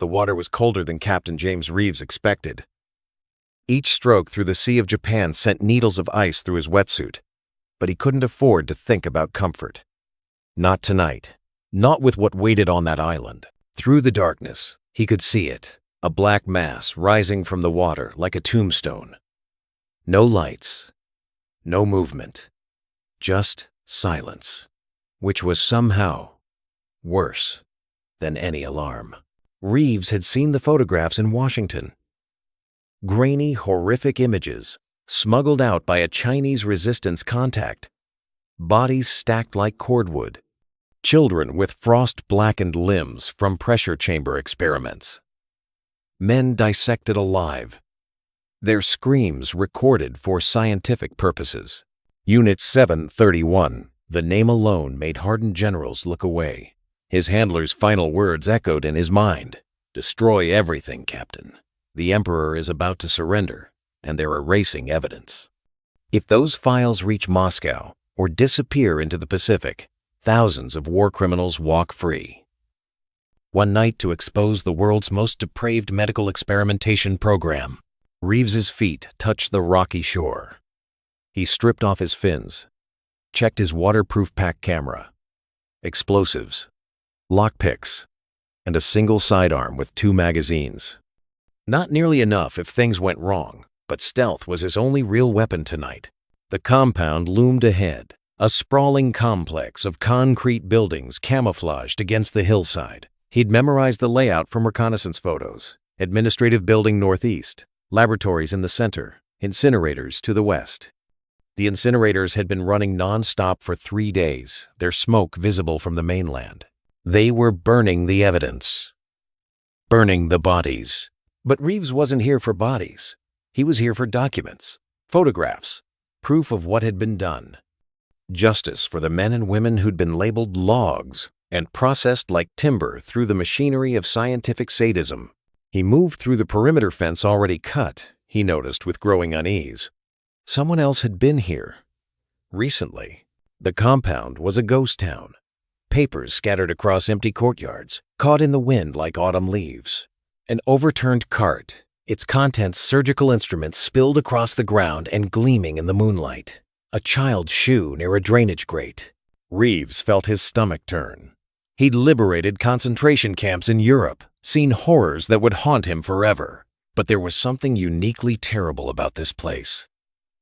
The water was colder than Captain James Reeves expected. Each stroke through the Sea of Japan sent needles of ice through his wetsuit, but he couldn't afford to think about comfort. Not tonight. Not with what waited on that island. Through the darkness, he could see it, a black mass rising from the water like a tombstone. No lights, no movement, just silence, which was somehow worse than any alarm. Reeves had seen the photographs in Washington. Grainy, horrific images, smuggled out by a Chinese resistance contact. Bodies stacked like cordwood. Children with frost-blackened limbs from pressure chamber experiments. Men dissected alive. Their screams recorded for scientific purposes. Unit 731. The name alone made hardened generals look away. His handler's final words echoed in his mind. "Destroy everything, Captain. The Emperor is about to surrender, and they're erasing evidence. If those files reach Moscow or disappear into the Pacific, thousands of war criminals walk free." One night to expose the world's most depraved medical experimentation program, Reeves's feet touched the rocky shore. He stripped off his fins, checked his waterproof pack camera, explosives, lockpicks, and a single sidearm with 2 magazines. Not nearly enough if things went wrong, but stealth was his only real weapon tonight. The compound loomed ahead, a sprawling complex of concrete buildings camouflaged against the hillside. He'd memorized the layout from reconnaissance photos. Administrative building northeast, laboratories in the center, incinerators to the west. The incinerators had been running non-stop for 3 days, their smoke visible from the mainland. They were burning the evidence. Burning the bodies. But Reeves wasn't here for bodies. He was here for documents, photographs, proof of what had been done. Justice for the men and women who'd been labeled logs and processed like timber through the machinery of scientific sadism. He moved through the perimeter fence already cut, he noticed with growing unease. Someone else had been here. Recently. The compound was a ghost town. Papers scattered across empty courtyards, caught in the wind like autumn leaves. An overturned cart, its contents surgical instruments spilled across the ground and gleaming in the moonlight. A child's shoe near a drainage grate. Reeves felt his stomach turn. He'd liberated concentration camps in Europe, seen horrors that would haunt him forever. But there was something uniquely terrible about this place.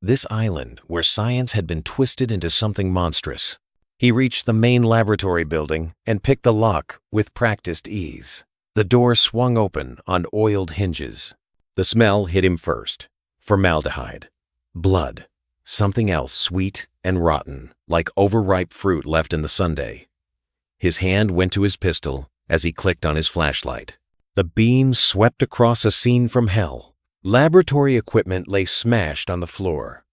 This island where science had been twisted into something monstrous. He reached the main laboratory building and picked the lock with practiced ease. The door swung open on oiled hinges. The smell hit him first. Formaldehyde. Blood. Something else sweet and rotten, like overripe fruit left in the sundae. His hand went to his pistol as he clicked on his flashlight. The beam swept across a scene from hell. Laboratory equipment lay smashed on the floor.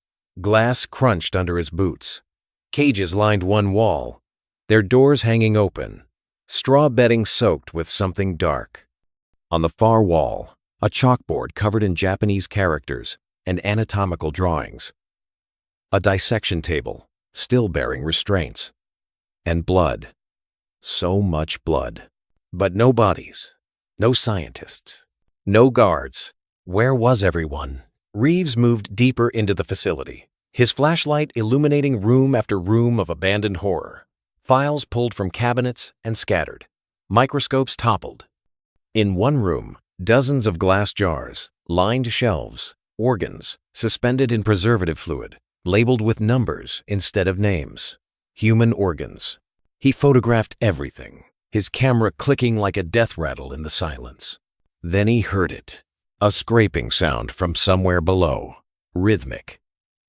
Glass crunched under his boots. Cages lined one wall, their doors hanging open. Straw bedding soaked with something dark. On the far wall, a chalkboard covered in Japanese characters and anatomical drawings. A dissection table, still bearing restraints. And blood. So much blood. But no bodies. No scientists. No guards. Where was everyone? Reeves moved deeper into the facility, his flashlight illuminating room after room of abandoned horror. Files pulled from cabinets and scattered. Microscopes toppled. In one room, dozens of glass jars, lined shelves, organs, suspended in preservative fluid, labeled with numbers instead of names. Human organs. He photographed everything, his camera clicking like a death rattle in the silence. Then he heard it. A scraping sound from somewhere below. Rhythmic.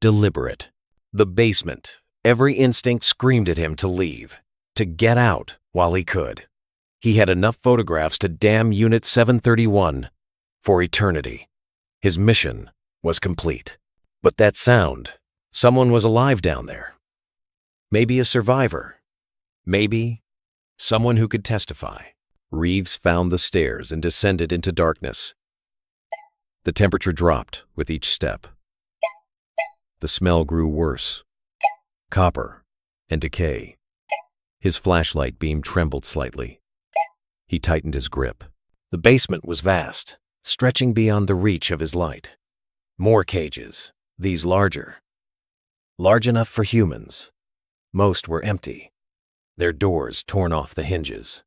Deliberate. The basement. Every instinct screamed at him to leave. To get out while he could. He had enough photographs to damn Unit 731 for eternity. His mission was complete. But that sound. Someone was alive down there. Maybe a survivor. Maybe someone who could testify. Reeves found the stairs and descended into darkness. The temperature dropped with each step. The smell grew worse. Copper and decay. His flashlight beam trembled slightly. He tightened his grip. The basement was vast, stretching beyond the reach of his light. More cages, these larger. Large enough for humans. Most were empty, their doors torn off the hinges.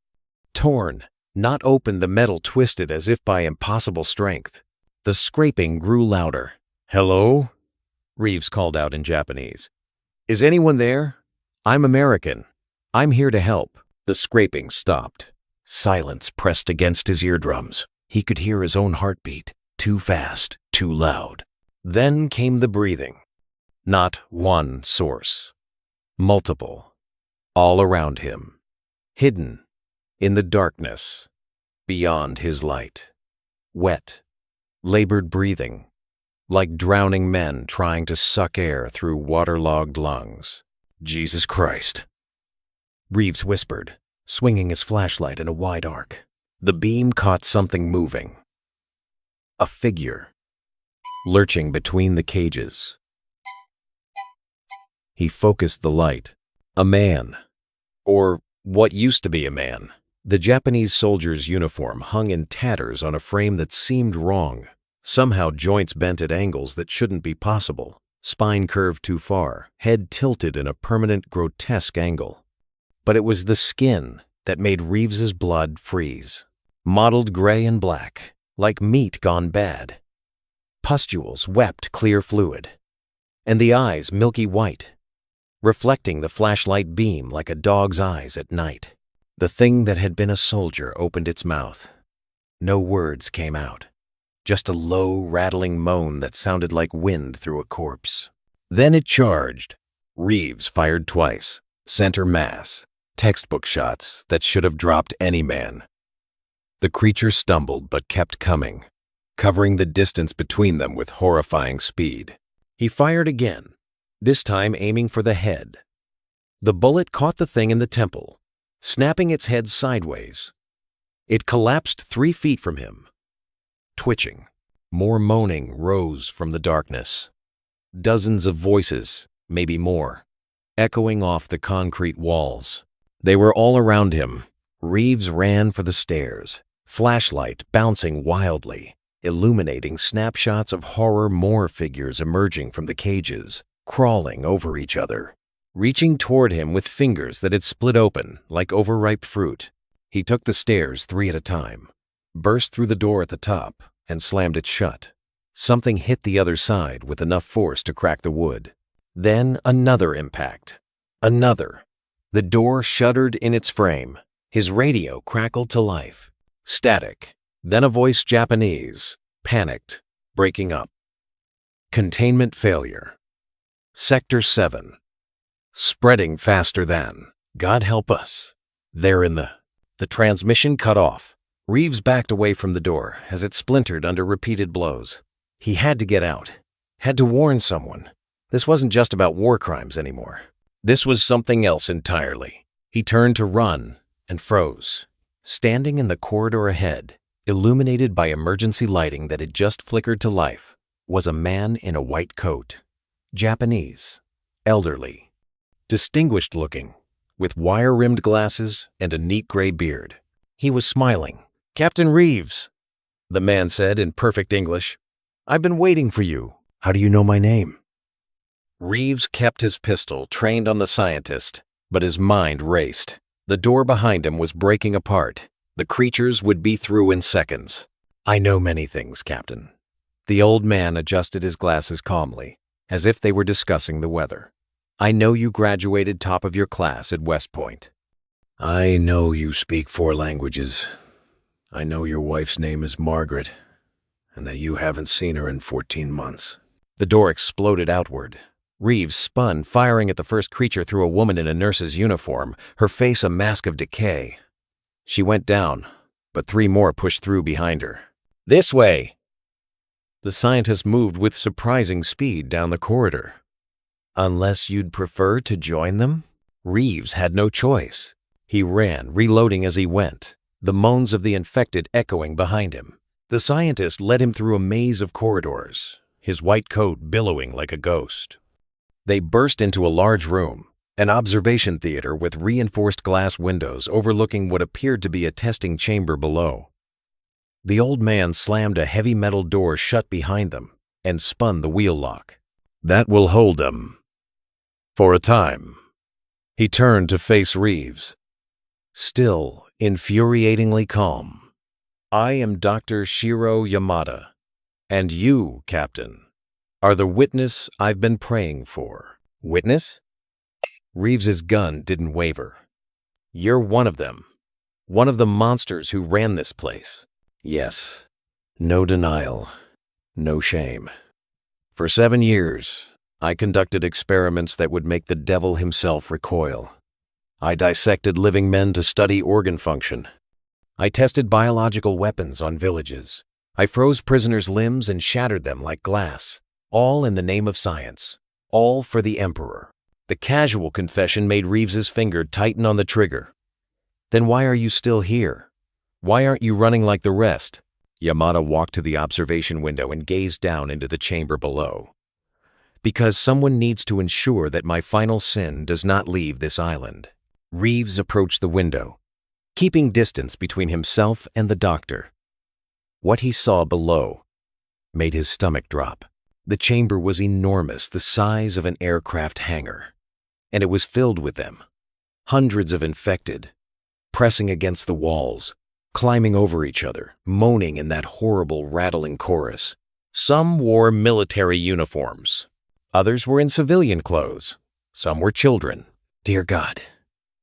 Torn, not open, the metal twisted as if by impossible strength. The scraping grew louder. "Hello?" Reeves called out in Japanese. "Is anyone there? I'm American. I'm here to help." The scraping stopped. Silence pressed against his eardrums. He could hear his own heartbeat, too fast, too loud. Then came the breathing. Not one source. Multiple. All around him. Hidden. In the darkness. Beyond his light. Wet. Labored breathing. Like drowning men trying to suck air through waterlogged lungs. "Jesus Christ," Reeves whispered, swinging his flashlight in a wide arc. The beam caught something moving. A figure. Lurching between the cages. He focused the light. A man. Or what used to be a man. The Japanese soldier's uniform hung in tatters on a frame that seemed wrong. Somehow joints bent at angles that shouldn't be possible. Spine curved too far, head tilted in a permanent, grotesque angle. But it was the skin that made Reeves's blood freeze. Mottled gray and black, like meat gone bad. Pustules wept clear fluid. And the eyes milky white, reflecting the flashlight beam like a dog's eyes at night. The thing that had been a soldier opened its mouth. No words came out. Just a low, rattling moan that sounded like wind through a corpse. Then it charged. Reeves fired twice. Center mass. Textbook shots that should have dropped any man. The creature stumbled but kept coming, covering the distance between them with horrifying speed. He fired again, this time aiming for the head. The bullet caught the thing in the temple, snapping its head sideways. It collapsed 3 feet from him. Twitching. More moaning rose from the darkness. Dozens of voices, maybe more, echoing off the concrete walls. They were all around him. Reeves ran for the stairs, flashlight bouncing wildly, illuminating snapshots of horror. More figures emerging from the cages, crawling over each other, reaching toward him with fingers that had split open like overripe fruit. He took the stairs 3 at a time, burst through the door at the top, and slammed it shut. Something hit the other side with enough force to crack the wood. Then another impact. Another. The door shuddered in its frame. His radio crackled to life. Static. Then a voice, Japanese, panicked, breaking up. Containment failure. Sector 7. Spreading faster than. God help us. They're in the transmission cut off. Reeves backed away from the door as it splintered under repeated blows. He had to get out. Had to warn someone. This wasn't just about war crimes anymore. This was something else entirely. He turned to run and froze. Standing in the corridor ahead, illuminated by emergency lighting that had just flickered to life, was a man in a white coat. Japanese. Elderly. Distinguished looking, with wire-rimmed glasses and a neat gray beard. He was smiling. "Captain Reeves," the man said in perfect English. "I've been waiting for you. How do you know my name?" Reeves kept his pistol trained on the scientist, but his mind raced. The door behind him was breaking apart. The creatures would be through in seconds. "I know many things, Captain." The old man adjusted his glasses calmly, as if they were discussing the weather. "I know you graduated top of your class at West Point. I know you speak 4 languages. I know your wife's name is Margaret, and that you haven't seen her in 14 months. The door exploded outward. Reeves spun, firing at the first creature through a woman in a nurse's uniform, her face a mask of decay. She went down, but 3 more pushed through behind her. "This way!" The scientist moved with surprising speed down the corridor. "Unless you'd prefer to join them?" Reeves had no choice. He ran, reloading as he went, the moans of the infected echoing behind him. The scientist led him through a maze of corridors, his white coat billowing like a ghost. They burst into a large room, an observation theater with reinforced glass windows overlooking what appeared to be a testing chamber below. The old man slammed a heavy metal door shut behind them and spun the wheel lock. "That will hold them. For a time." He turned to face Reeves, still infuriatingly calm. "I am Dr. Shiro Yamada, and you, Captain, are the witness I've been praying for." "Witness?" Reeves's gun didn't waver. "You're one of them. One of the monsters who ran this place." "Yes. No denial. No shame. For 7 years, I conducted experiments that would make the devil himself recoil. I dissected living men to study organ function. I tested biological weapons on villages. I froze prisoners' limbs and shattered them like glass, all in the name of science, all for the Emperor." The casual confession made Reeves's finger tighten on the trigger. "Then why are you still here? Why aren't you running like the rest?" Yamada walked to the observation window and gazed down into the chamber below. "Because someone needs to ensure that my final sin does not leave this island." Reeves approached the window, keeping distance between himself and the doctor. What he saw below made his stomach drop. The chamber was enormous, the size of an aircraft hangar, and it was filled with them. Hundreds of infected, pressing against the walls, climbing over each other, moaning in that horrible, rattling chorus. Some wore military uniforms. Others were in civilian clothes. Some were children. "Dear God,"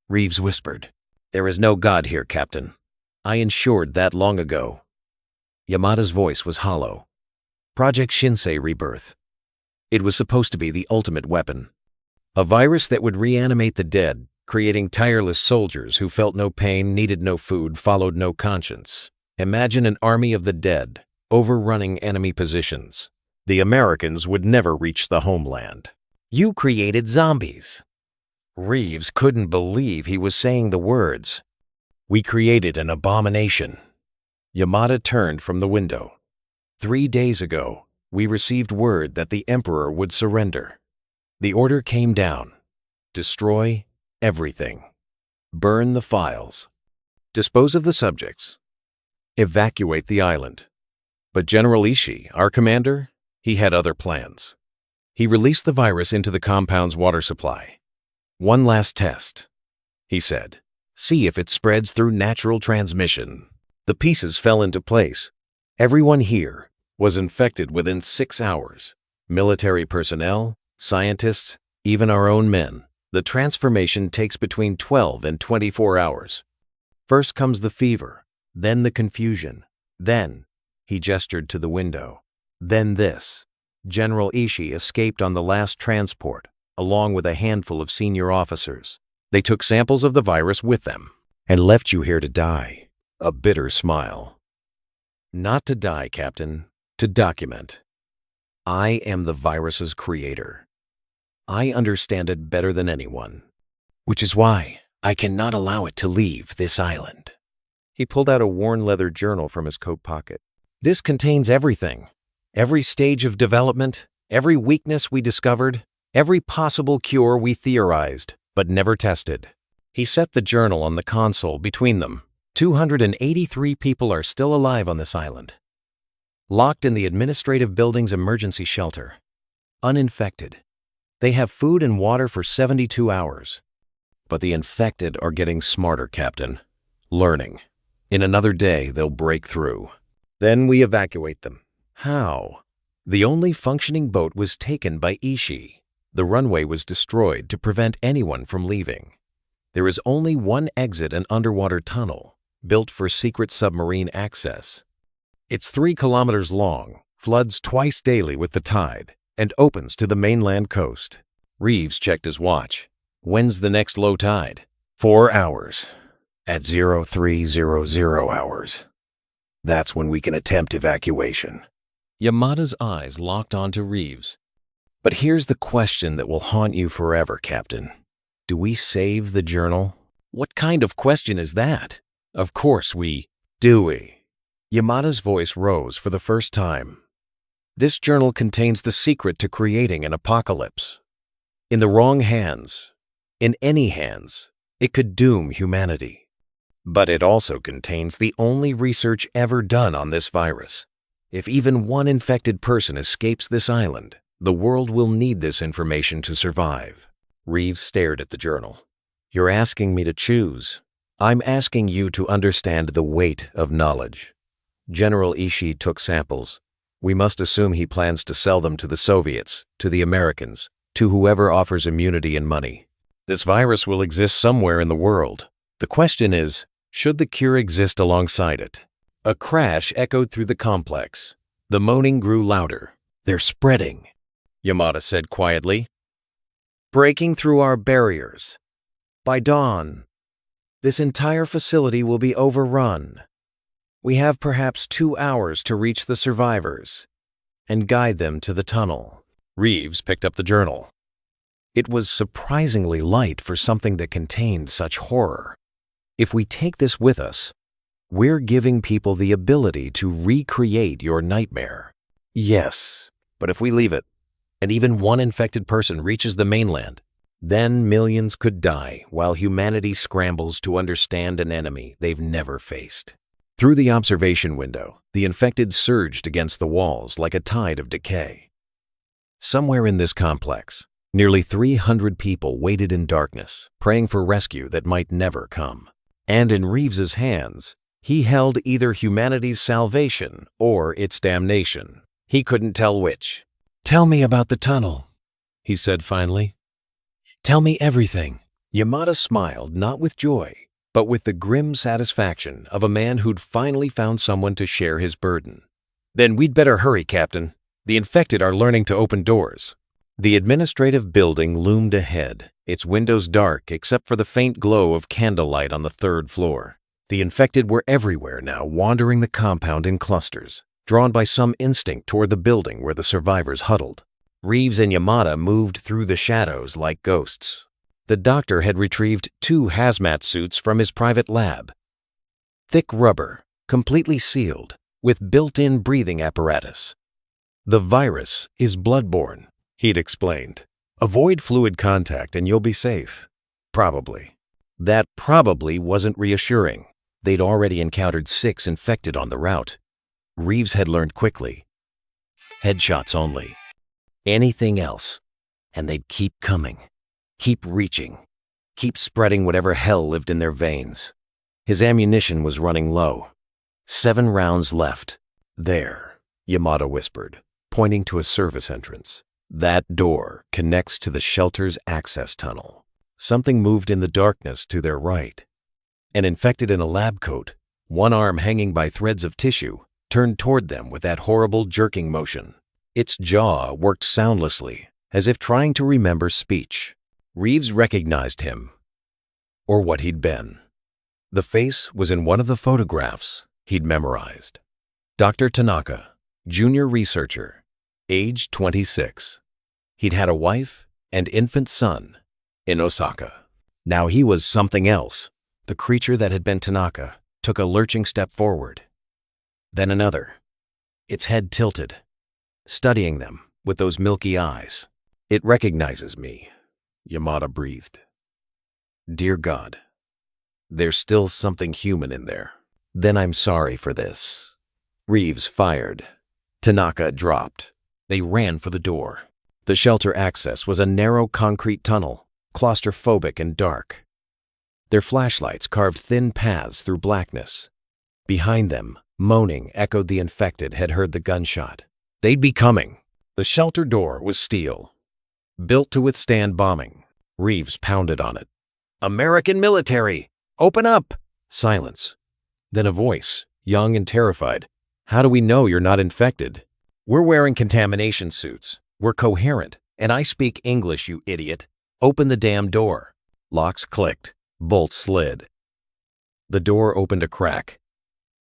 Reeves whispered. "There is no God here, Captain. I ensured that long ago." Yamada's voice was hollow. Project Shinsei Rebirth. It was supposed to be the ultimate weapon. A virus that would reanimate the dead, creating tireless soldiers who felt no pain, needed no food, followed no conscience. Imagine an army of the dead, overrunning enemy positions. The Americans would never reach the homeland. "You created zombies." Reeves couldn't believe he was saying the words. "We created an abomination." Yamada turned from the window. 3 days ago, we received word that the Emperor would surrender. The order came down. Destroy everything. Burn the files. Dispose of the subjects. Evacuate the island. But General Ishii, our commander, he had other plans. He released the virus into the compound's water supply. "One last test," he said. "See if it spreads through natural transmission." The pieces fell into place. Everyone here was infected within 6 hours. Military personnel, scientists, even our own men. The transformation takes between 12 and 24 hours. First comes the fever, then the confusion, then, he gestured to the window, then this. General Ishii escaped on the last transport, along with a handful of senior officers. They took samples of the virus with them and left you here to die. A bitter smile. "Not to die, Captain, to document. I am the virus's creator. I understand it better than anyone, which is why I cannot allow it to leave this island." He pulled out a worn leather journal from his coat pocket. "This contains everything. Every stage of development, every weakness we discovered, every possible cure we theorized, but never tested." He set the journal on the console between them. 283 people are still alive on this island, locked in the administrative building's emergency shelter, uninfected. They have food and water for 72 hours. But the infected are getting smarter, Captain. Learning. In another day, they'll break through. Then we evacuate them. How? The only functioning boat was taken by Ishii. The runway was destroyed to prevent anyone from leaving. There is only one exit, an underwater tunnel, built for secret submarine access. It's 3 kilometers long, floods twice daily with the tide, and opens to the mainland coast. Reeves checked his watch. When's the next low tide? 4 hours. At 0300 hours. That's when we can attempt evacuation. Yamada's eyes locked onto Reeves. But here's the question that will haunt you forever, Captain. Do we save the journal? What kind of question is that? Of course we do. We. Yamada's voice rose for the first time. This journal contains the secret to creating an apocalypse. In the wrong hands, in any hands, it could doom humanity. But it also contains the only research ever done on this virus. If even one infected person escapes this island, the world will need this information to survive. Reeves stared at the journal. You're asking me to choose. I'm asking you to understand the weight of knowledge. General Ishii took samples. We must assume he plans to sell them to the Soviets, to the Americans, to whoever offers immunity and money. This virus will exist somewhere in the world. The question is, should the cure exist alongside it? A crash echoed through the complex. The moaning grew louder. They're spreading, Yamada said quietly. Breaking through our barriers. By dawn, this entire facility will be overrun. We have perhaps 2 hours to reach the survivors and guide them to the tunnel. Reeves picked up the journal. It was surprisingly light for something that contained such horror. If we take this with us, we're giving people the ability to recreate your nightmare. Yes, but if we leave it, and even one infected person reaches the mainland, then millions could die while humanity scrambles to understand an enemy they've never faced. Through the observation window, the infected surged against the walls like a tide of decay. Somewhere in this complex, nearly 300 people waited in darkness, praying for rescue that might never come. And in Reeves's hands, he held either humanity's salvation or its damnation. He couldn't tell which. Tell me about the tunnel, he said finally. Tell me everything. Yamada smiled, not with joy, but with the grim satisfaction of a man who'd finally found someone to share his burden. Then we'd better hurry, Captain. The infected are learning to open doors. The administrative building loomed ahead, its windows dark except for the faint glow of candlelight on the 3rd floor. The infected were everywhere now, wandering the compound in clusters, drawn by some instinct toward the building where the survivors huddled. Reeves and Yamada moved through the shadows like ghosts. The doctor had retrieved 2 hazmat suits from his private lab. Thick rubber, completely sealed, with built-in breathing apparatus. The virus is bloodborne, he'd explained. Avoid fluid contact and you'll be safe. Probably. That probably wasn't reassuring. They'd already encountered 6 infected on the route. Reeves had learned quickly. Headshots only. Anything else, and they'd keep coming. Keep reaching. Keep spreading whatever hell lived in their veins. His ammunition was running low. 7 rounds left. There, Yamada whispered, pointing to a service entrance. That door connects to the shelter's access tunnel. Something moved in the darkness to their right. An infected in a lab coat, one arm hanging by threads of tissue, turned toward them with that horrible jerking motion. Its jaw worked soundlessly, as if trying to remember speech. Reeves recognized him, or what he'd been. The face was in one of the photographs he'd memorized. Dr. Tanaka, junior researcher, age 26. He'd had a wife and infant son in Osaka. Now he was something else. The creature that had been Tanaka took a lurching step forward. Then another, its head tilted, studying them with those milky eyes. It recognizes me, Yamada breathed. Dear God, there's still something human in there. Then I'm sorry for this. Reeves fired. Tanaka dropped. They ran for the door. The shelter access was a narrow concrete tunnel, claustrophobic and dark. Their flashlights carved thin paths through blackness. Behind them, moaning, echoed the infected had heard the gunshot. They'd be coming. The shelter door was steel, built to withstand bombing. Reeves pounded on it. American military! Open up! Silence. Then a voice, young and terrified. How do we know you're not infected? We're wearing contamination suits. We're coherent. And I speak English, you idiot. Open the damn door. Locks clicked. Bolts slid. The door opened a crack,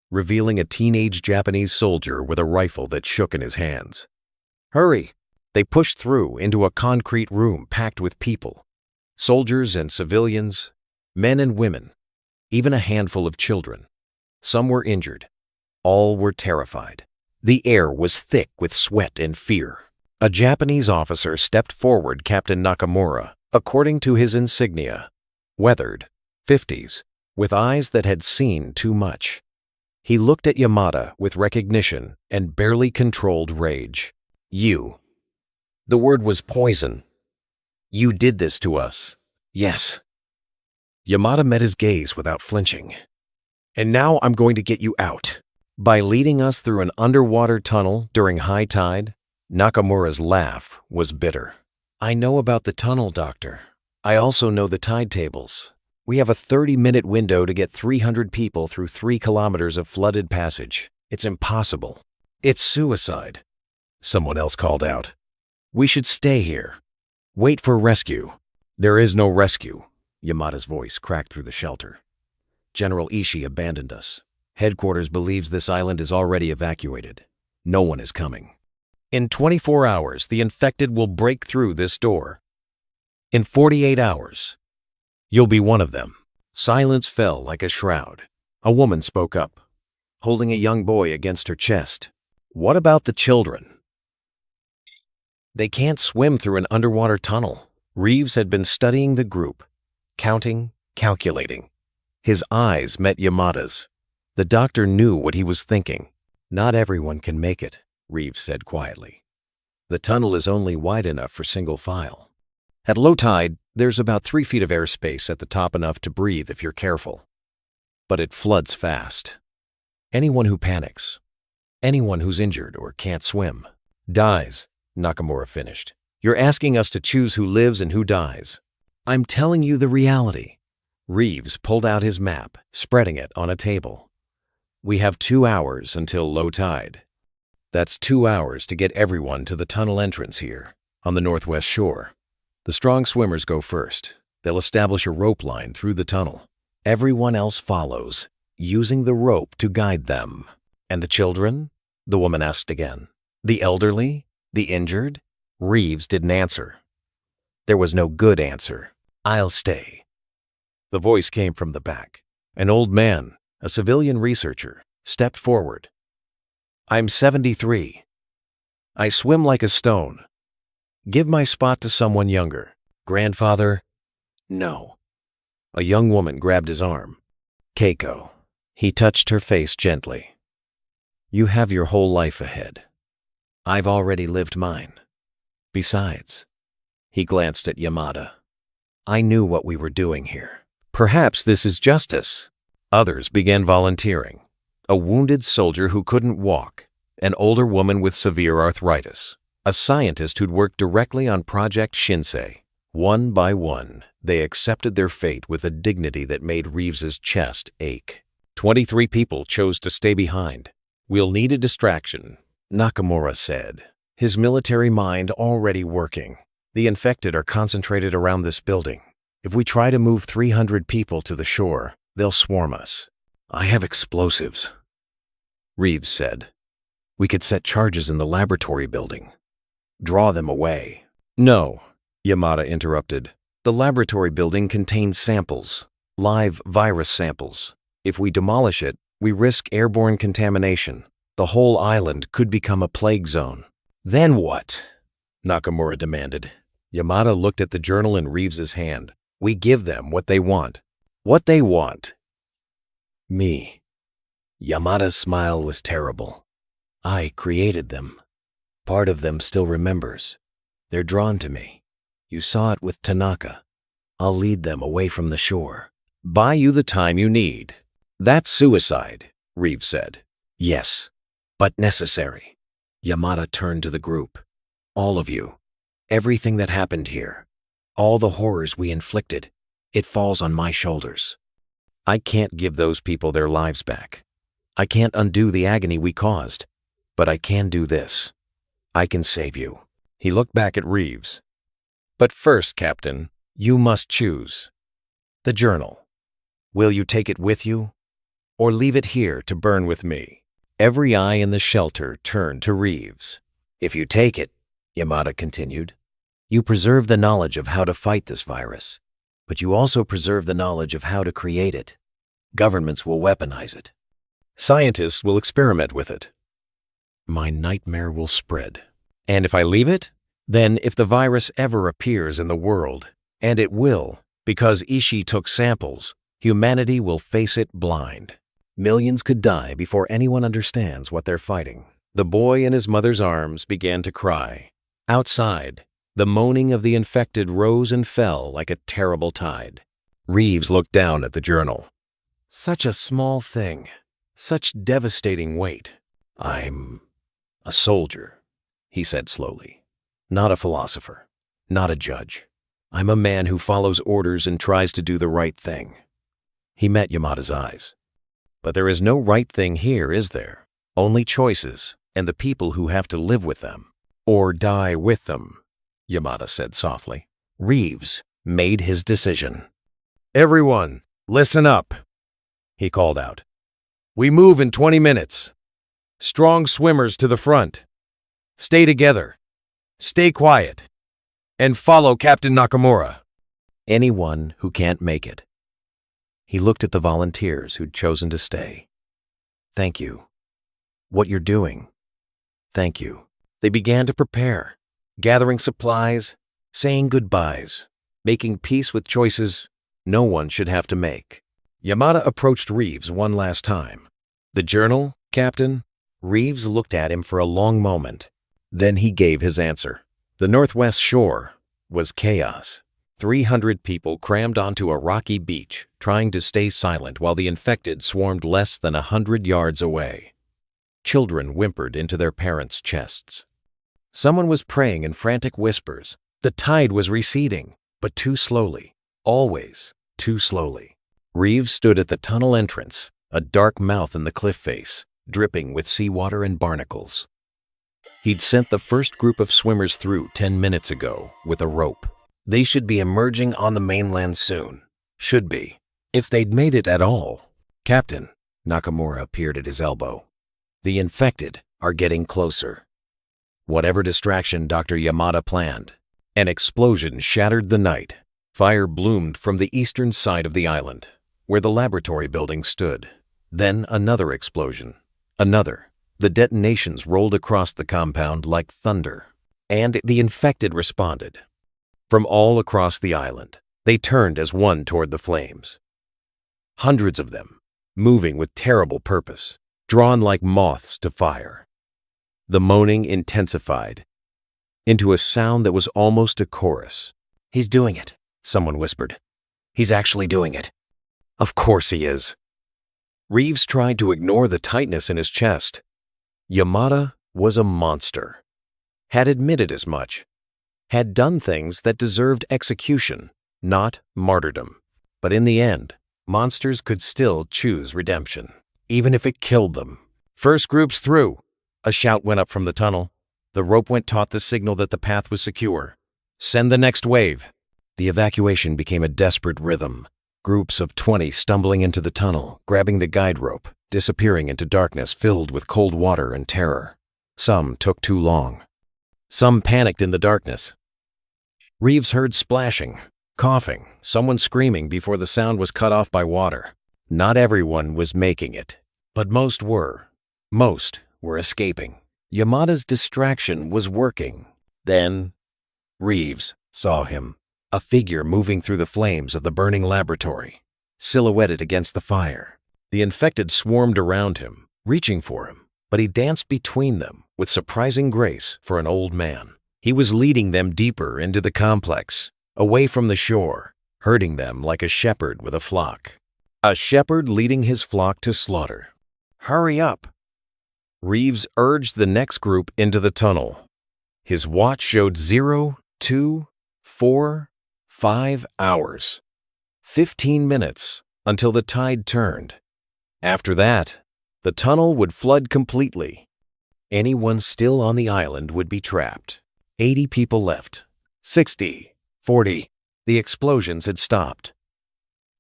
revealing a teenage Japanese soldier with a rifle that shook in his hands. Hurry! They pushed through into a concrete room packed with people. Soldiers and civilians, men and women, even a handful of children. Some were injured. All were terrified. The air was thick with sweat and fear. A Japanese officer stepped forward, Captain Nakamura, according to his insignia. Weathered, 50s, with eyes that had seen too much. He looked at Yamada with recognition and barely controlled rage. You. The word was poison. You did this to us. Yes. Yamada met his gaze without flinching. And now I'm going to get you out. By leading us through an underwater tunnel during high tide, Nakamura's laugh was bitter. I know about the tunnel, Doctor. I also know the tide tables. We have a 30-minute window to get 300 people through 3 kilometers of flooded passage. It's impossible. It's suicide. Someone else called out. We should stay here. Wait for rescue. There is no rescue. Yamada's voice cracked through the shelter. General Ishii abandoned us. Headquarters believes this island is already evacuated. No one is coming. In 24 hours, the infected will break through this door. In 48 hours, you'll be one of them. Silence fell like a shroud. A woman spoke up, holding a young boy against her chest. What about the children? They can't swim through an underwater tunnel. Reeves had been studying the group, counting, calculating. His eyes met Yamada's. The doctor knew what he was thinking. Not everyone can make it, Reeves said quietly. The tunnel is only wide enough for single file. At low tide, there's about 3 feet of airspace at the top enough to breathe if you're careful. But it floods fast. Anyone who panics, anyone who's injured or can't swim, dies, Nakamura finished. You're asking us to choose who lives and who dies. I'm telling you the reality. Reeves pulled out his map, spreading it on a table. We have 2 hours until low tide. That's 2 hours to get everyone to the tunnel entrance here, on the northwest shore. The strong swimmers go first. They'll establish a rope line through the tunnel. Everyone else follows, using the rope to guide them. And the children? The woman asked again. The elderly? The injured? Reeves didn't answer. There was no good answer. I'll stay. The voice came from the back. An old man, a civilian researcher, stepped forward. I'm 73. I swim like a stone. Give my spot to someone younger. Grandfather? No. A young woman grabbed his arm. Keiko. He touched her face gently. You have your whole life ahead. I've already lived mine. Besides, he glanced at Yamada. I knew what we were doing here. Perhaps this is justice. Others began volunteering. A wounded soldier who couldn't walk, an older woman with severe arthritis, a scientist who'd worked directly on Project Shinsei. One by one, they accepted their fate with a dignity that made Reeves's chest ache. 23 people chose to stay behind. We'll need a distraction, Nakamura said, his military mind already working. The infected are concentrated around this building. If we try to move 300 people to the shore, they'll swarm us. I have explosives, Reeves said. We could set charges in the laboratory building. Draw them away. No, Yamada interrupted. The laboratory building contains samples, live virus samples. If we demolish it, we risk airborne contamination. The whole island could become a plague zone. Then what? Nakamura demanded. Yamada looked at the journal in Reeves's hand. We give them what they want. What they want. Me. Yamada's smile was terrible. I created them. Part of them still remembers. They're drawn to me. You saw it with Tanaka. I'll lead them away from the shore. Buy you the time you need. That's suicide, Reeves said. Yes, but necessary. Yamada turned to the group. All of you. Everything that happened here. All the horrors we inflicted. It falls on my shoulders. I can't give those people their lives back. I can't undo the agony we caused. But I can do this. I can save you. He looked back at Reeves. But first, Captain, you must choose. The journal. Will you take it with you? Or leave it here to burn with me? Every eye in the shelter turned to Reeves. If you take it, Yamada continued, you preserve the knowledge of how to fight this virus, but you also preserve the knowledge of how to create it. Governments will weaponize it. Scientists will experiment with it. My nightmare will spread. And if I leave it, then if the virus ever appears in the world, and it will, because Ishii took samples, Humanity will face it blind. Millions could die before anyone understands what they're fighting. The boy in his mother's arms began to cry. Outside, the moaning of the infected rose and fell like a terrible tide. Reeves looked down at the journal. Such a small thing. Such devastating weight. I'm a soldier, he said slowly. Not a philosopher. Not a judge. I'm a man who follows orders and tries to do the right thing. He met Yamada's eyes. But there is no right thing here, is there? Only choices and the people who have to live with them. Or die with them, Yamada said softly. Reeves made his decision. Everyone, listen up, he called out. We move in 20 minutes. Strong swimmers to the front. Stay together. Stay quiet. And follow Captain Nakamura. Anyone who can't make it. He looked at the volunteers who'd chosen to stay. Thank you. What you're doing. Thank you. They began to prepare, gathering supplies, saying goodbyes, making peace with choices no one should have to make. Yamada approached Reeves one last time. The journal, Captain? Reeves looked at him for a long moment. Then he gave his answer. The northwest shore was chaos. 300 people crammed onto a rocky beach, trying to stay silent while the infected swarmed less than 100 yards away. Children whimpered into their parents' chests. Someone was praying in frantic whispers. The tide was receding, but too slowly. Always too slowly. Reeves stood at the tunnel entrance, a dark mouth in the cliff face, dripping with seawater and barnacles. He'd sent the first group of swimmers through 10 minutes ago with a rope. They should be emerging on the mainland soon. Should be. If they'd made it at all. Captain, Nakamura appeared at his elbow. The infected are getting closer. Whatever distraction Dr. Yamada planned, an explosion shattered the night. Fire bloomed from the eastern side of the island, where the laboratory building stood. Then another explosion. Another. The detonations rolled across the compound like thunder, and the infected responded. From all across the island, they turned as one toward the flames. Hundreds of them, moving with terrible purpose, drawn like moths to fire. The moaning intensified into a sound that was almost a chorus. He's doing it, someone whispered. He's actually doing it. Of course he is. Reeves tried to ignore the tightness in his chest. Yamada was a monster. Had admitted as much. Had done things that deserved execution, not martyrdom. But in the end, monsters could still choose redemption, even if it killed them. First group's through. A shout went up from the tunnel. The rope went taut the signal that the path was secure. Send the next wave. The evacuation became a desperate rhythm. Groups of 20 stumbling into the tunnel, grabbing the guide rope, disappearing into darkness filled with cold water and terror. Some took too long. Some panicked in the darkness. Reeves heard splashing, coughing, someone screaming before the sound was cut off by water. Not everyone was making it, but most were. Most were escaping. Yamada's distraction was working. Then, Reeves saw him, a figure moving through the flames of the burning laboratory, silhouetted against the fire. The infected swarmed around him, reaching for him, but he danced between them with surprising grace for an old man. He was leading them deeper into the complex, away from the shore, herding them like a shepherd with a flock. A shepherd leading his flock to slaughter. Hurry up! Reeves urged the next group into the tunnel. His watch showed 0, 2, 4, 5 hours. 15 minutes until the tide turned. After that, the tunnel would flood completely. Anyone still on the island would be trapped. 80 people left. 60, 40. The explosions had stopped.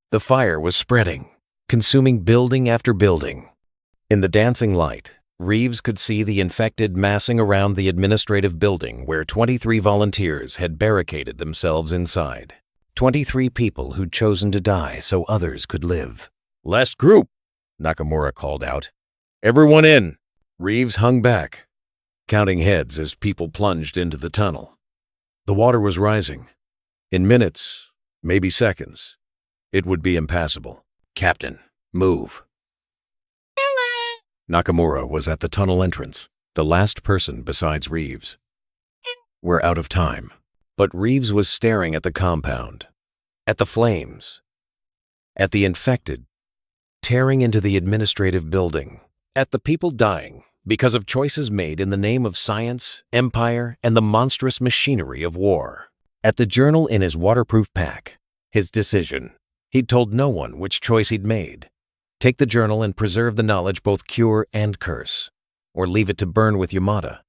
The fire was spreading, consuming building after building. In the dancing light, Reeves could see the infected massing around the administrative building where 23 volunteers had barricaded themselves inside. 23 people who'd chosen to die so others could live. Last group, Nakamura called out. Everyone in. Reeves hung back, counting heads as people plunged into the tunnel. The water was rising. In minutes, maybe seconds, it would be impassable. Captain, move. Nakamura was at the tunnel entrance, the last person besides Reeves. We're out of time. But Reeves was staring at the compound, at the flames, at the infected, tearing into the administrative building, at the people dying because of choices made in the name of science, empire, and the monstrous machinery of war. At the journal in his waterproof pack, his decision. He'd told no one which choice he'd made. Take the journal and preserve the knowledge both cure and curse, or leave it to burn with Yamada,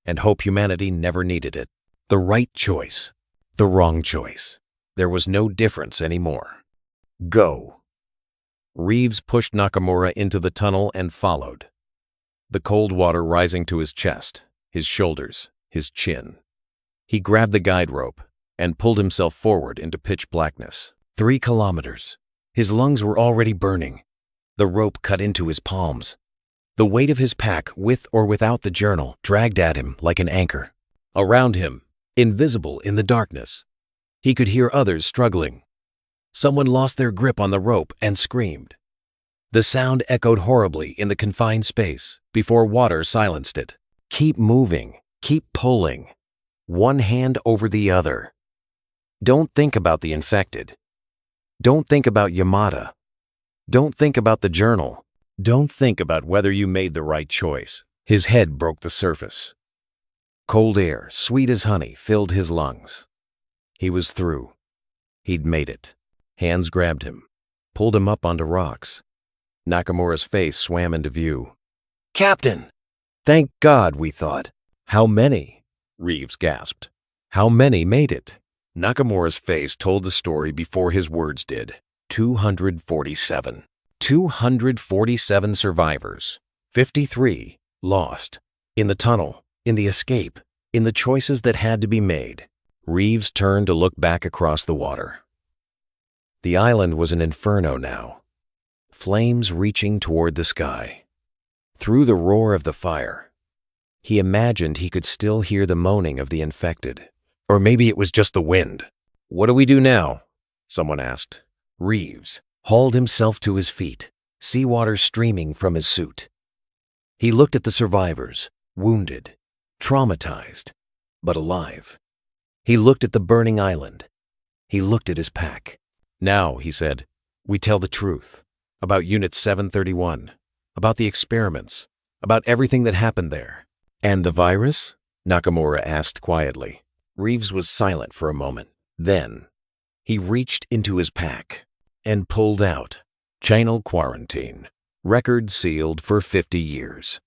and hope humanity never needed it. The right choice. The wrong choice. There was no difference anymore. Go. Reeves pushed Nakamura into the tunnel and followed, the cold water rising to his chest, his shoulders, his chin. He grabbed the guide rope and pulled himself forward into pitch blackness. 3 kilometers. His lungs were already burning. The rope cut into his palms. The weight of his pack, with or without the journal, dragged at him like an anchor. Around him, invisible in the darkness, he could hear others struggling. Someone lost their grip on the rope and screamed. The sound echoed horribly in the confined space before water silenced it. Keep moving. Keep pulling. One hand over the other. Don't think about the infected. Don't think about Yamada. Don't think about the journal. Don't think about whether you made the right choice. His head broke the surface. Cold air, sweet as honey, filled his lungs. He was through. He'd made it. Hands grabbed him, pulled him up onto rocks. Nakamura's face swam into view. Captain! Thank God, we thought. How many? Reeves gasped. How many made it? Nakamura's face told the story before his words did. 247. 247 survivors. 53 lost. In the tunnel, in the escape, in the choices that had to be made. Reeves turned to look back across the water. The island was an inferno now. Flames reaching toward the sky. Through the roar of the fire, he imagined he could still hear the moaning of the infected. Or maybe it was just the wind. What do we do now? Someone asked. Reeves hauled himself to his feet, seawater streaming from his suit. He looked at the survivors, wounded, traumatized, but alive. He looked at the burning island. He looked at his pack. Now, he said, we tell the truth about Unit 731, about the experiments, about everything that happened there. And the virus? Nakamura asked quietly. Reeves was silent for a moment. Then, he reached into his pack and pulled out Channel Quarantine, record sealed for 50 years.